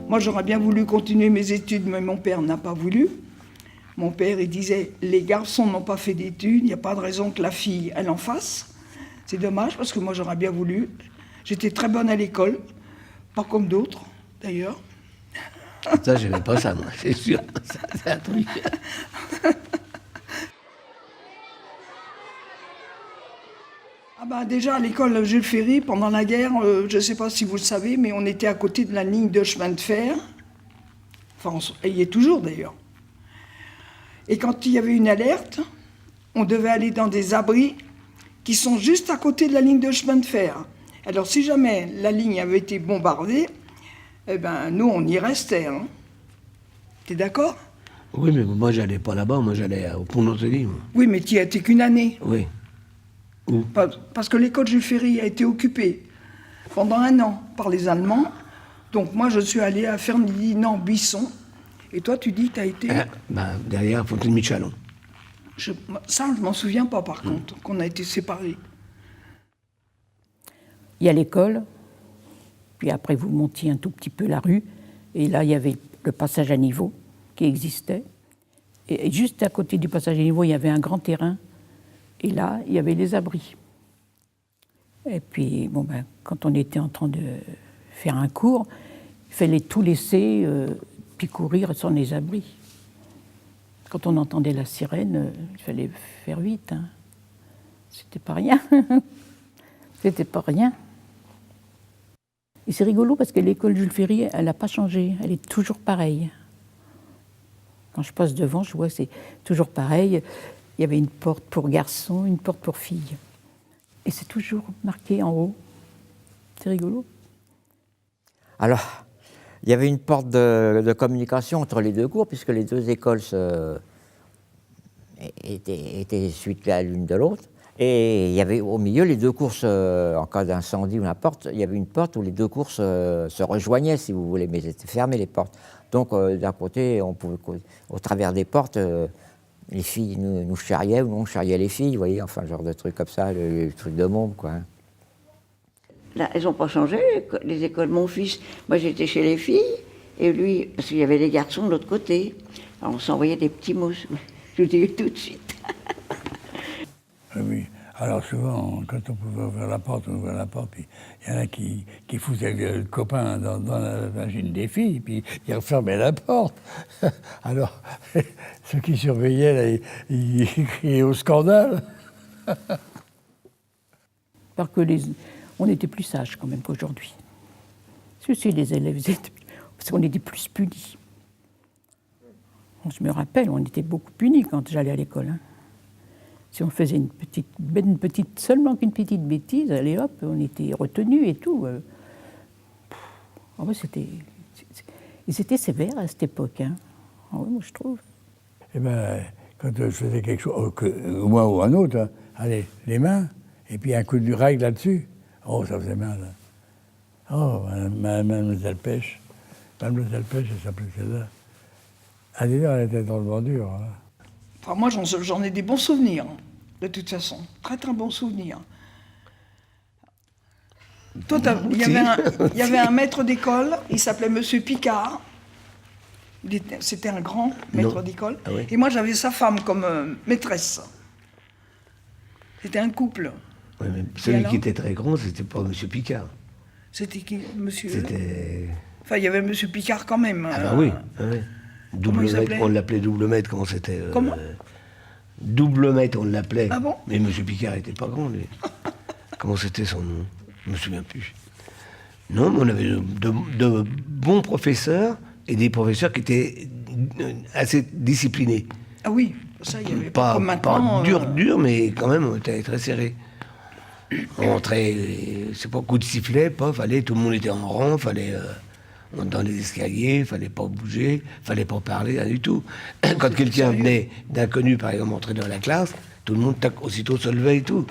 Moi, j'aurais bien voulu continuer mes études, mais mon père n'a pas voulu. Mon père, il disait, les garçons n'ont pas fait d'études, il n'y a pas de raison que la fille, elle en fasse. C'est dommage, parce que moi, j'aurais bien voulu. J'étais très bonne à l'école, pas comme d'autres, d'ailleurs. Ça, j'aimais pas ça, moi, c'est sûr. Ça, c'est un truc. Ah ben déjà, à l'école Jules Ferry, pendant la guerre, je ne sais pas si vous le savez, mais on était à côté de la ligne de chemin de fer. Enfin, il y est toujours, d'ailleurs. Et quand il y avait une alerte, on devait aller dans des abris qui sont juste à côté de la ligne de chemin de fer. Alors, si jamais la ligne avait été bombardée, eh ben, nous, on y restait. Hein. T'es d'accord? Oui, mais moi, j'allais pas là-bas, moi, j'allais au Pont d'Antony. Oui, mais tu y étais qu'une année. Oui. Où? Parce que l'école Jules Ferry a été occupée pendant 1 an par les Allemands. Donc, moi, je suis allée à Ferdinand-Buisson. Et toi, tu dis que tu as été... Derrière Fontaine-Michalon. Ça, je ne m'en souviens pas, par contre, qu'on a été séparés. Il y a l'école, puis après, vous montiez un tout petit peu la rue, et là, il y avait le passage à niveau qui existait. Et juste à côté du passage à niveau, il y avait un grand terrain, et là, il y avait les abris. Et puis, quand on était en train de faire un cours, il fallait tout laisser... puis courir sans les abris. Quand on entendait la sirène, il fallait faire vite. Hein. C'était pas rien. C'était pas rien. Et c'est rigolo parce que l'école Jules Ferry, elle n'a pas changé. Elle est toujours pareille. Quand je passe devant, je vois que c'est toujours pareil. Il y avait une porte pour garçons, une porte pour filles. Et c'est toujours marqué en haut. C'est rigolo. Alors, il y avait une porte de communication entre les deux cours, puisque les deux écoles étaient suites l'une de l'autre. Et il y avait au milieu les deux cours, en cas d'incendie ou n'importe, il y avait une porte où les deux cours se rejoignaient, si vous voulez, mais elles étaient fermées, les portes. Donc, d'un côté, on pouvait, au travers des portes, les filles nous charriaient, ou nous on charriait les filles, vous voyez, enfin, genre de trucs comme ça, le truc de môme, quoi. Là, elles n'ont pas changé, les écoles. Mon fils, moi j'étais chez les filles, et lui, parce qu'il y avait les garçons de l'autre côté. Alors on s'envoyait des petits mots, je vous dis tout de suite. Oui, alors souvent, quand on pouvait ouvrir la porte, on ouvrait la porte, puis il y en a qui foutaient le copain dans la vagine des filles, puis ils refermaient la porte. Alors, ceux qui surveillaient, là, ils criaient au scandale. Parce que on était plus sages quand même qu'aujourd'hui. Si les élèves étaient... Parce qu'on était plus punis. Je me rappelle, on était beaucoup punis quand j'allais à l'école. Hein. Si on faisait seulement qu'une petite bêtise, allez hop, on était retenus et tout. Ils étaient sévères à cette époque. Hein. Oui, moi je trouve. Eh bien, quand je faisais quelque chose, moi ou un autre, hein, allez, les mains, et puis un coup de règle là-dessus. Oh, ça faisait mal. Oh, Mademoiselle Pêche. Mademoiselle Pêche, elle s'appelait celle-là. Elle était dans le vent dur. Hein. Enfin, moi, j'en ai des bons souvenirs, de toute façon. Très, très bons souvenirs. Toi, il y avait un maître d'école, il s'appelait Monsieur Picard. C'était un grand maître d'école. Ah oui. Et moi, j'avais sa femme comme maîtresse. C'était un couple. Oui, mais celui qui était très grand, c'était pas M. Picard. C'était qui, monsieur? C'était... Enfin, il y avait M. Picard quand même. Ah bah oui, oui. Double maître, on l'appelait double maître, comment c'était Comment double maître, on l'appelait. Ah bon? Mais M. Picard n'était pas grand, lui. Comment c'était son nom? Je ne me souviens plus. Non, mais on avait de bons professeurs, et des professeurs qui étaient assez disciplinés. Ah oui, ça, il y avait pas comme maintenant. Pas dur, mais quand même très, très serré. On rentrait, c'est pas coup de sifflet, pas, tout le monde était en rang, fallait dans les escaliers, fallait pas bouger, fallait pas parler, rien du tout. Quand quelqu'un venait d'inconnu, par exemple, entrer dans la classe, tout le monde aussitôt se levait et tout.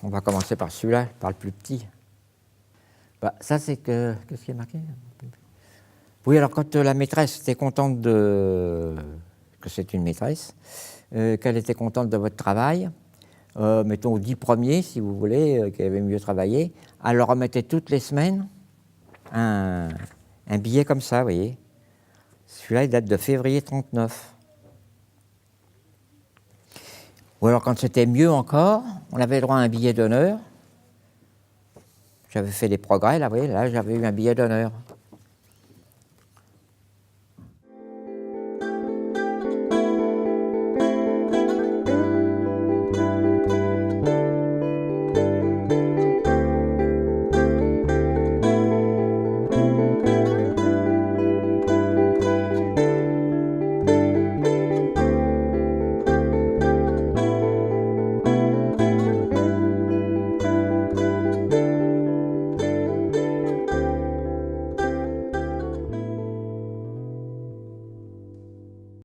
On va commencer par celui-là, par le plus petit. Bah, ça, c'est que... Qu'est-ce qui est marqué? Oui, alors quand la maîtresse était contente que c'est une maîtresse, qu'elle était contente de votre travail, mettons aux 10 premiers, si vous voulez, qui avaient mieux travaillé, elle leur remettait toutes les semaines un billet comme ça, vous voyez. Celui-là, il date de février 39. Ou alors, quand c'était mieux encore, on avait droit à un billet d'honneur. J'avais fait des progrès, là, vous voyez, là, j'avais eu un billet d'honneur.